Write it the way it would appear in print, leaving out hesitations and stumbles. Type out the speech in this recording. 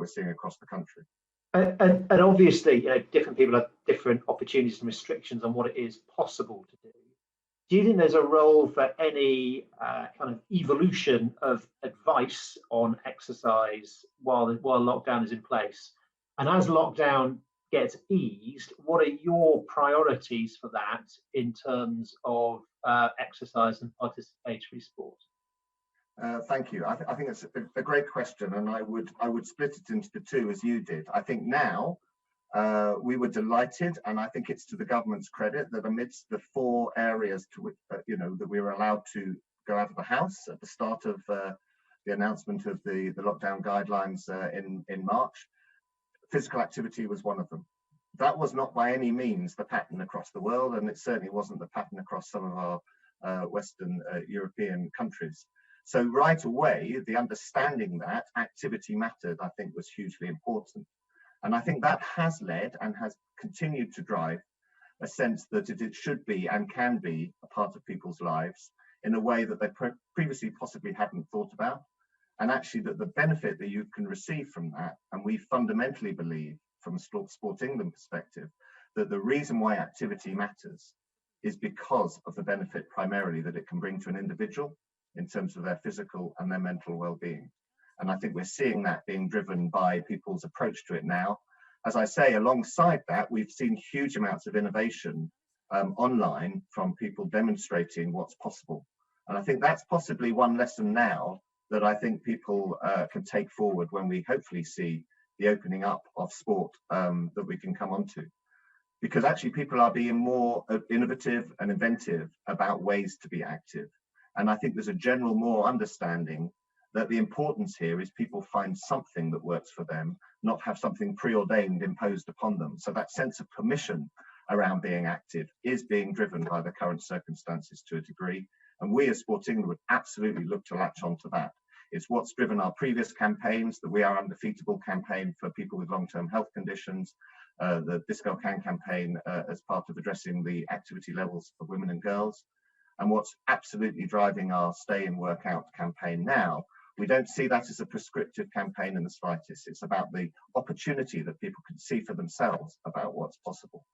we're seeing across the country. And obviously, different people have different opportunities and restrictions on what it is possible to do. Do you think there's a role for any kind of evolution of advice on exercise while lockdown is in place? And as lockdown gets eased, what are your priorities for that in terms of exercise and participatory sport? Thank you. I think it's a great question, and I would split it into the two as you did. I think now we were delighted, and I think it's to the government's credit that amidst the 4 areas to which that we were allowed to go out of the house at the start of the announcement of the lockdown guidelines in March, physical activity was one of them. That was not by any means the pattern across the world, and it certainly wasn't the pattern across some of our Western European countries. So right away, the understanding that activity mattered, I think, was hugely important. And I think that has led and has continued to drive a sense that it should be and can be a part of people's lives in a way that they previously possibly hadn't thought about. And actually that the benefit that you can receive from that, and we fundamentally believe from a Sport England perspective, that the reason why activity matters is because of the benefit primarily that it can bring to an individual in terms of their physical and their mental well-being. And I think we're seeing that being driven by people's approach to it now. As I say, alongside that, we've seen huge amounts of innovation online from people demonstrating what's possible. And I think that's possibly one lesson now that I think people can take forward when we hopefully see the opening up of sport that we can come onto. Because actually people are being more innovative and inventive about ways to be active. And I think there's a general more understanding that the importance here is people find something that works for them, not have something preordained imposed upon them. So that sense of permission around being active is being driven by the current circumstances to a degree. And we as Sport England would absolutely look to latch onto that. It's what's driven our previous campaigns, the We Are Undefeatable campaign for people with long-term health conditions, the Disco Can campaign as part of addressing the activity levels of women and girls. And what's absolutely driving our Stay and Work Out campaign now, we don't see that as a prescriptive campaign in the slightest. It's about the opportunity that people can see for themselves about what's possible.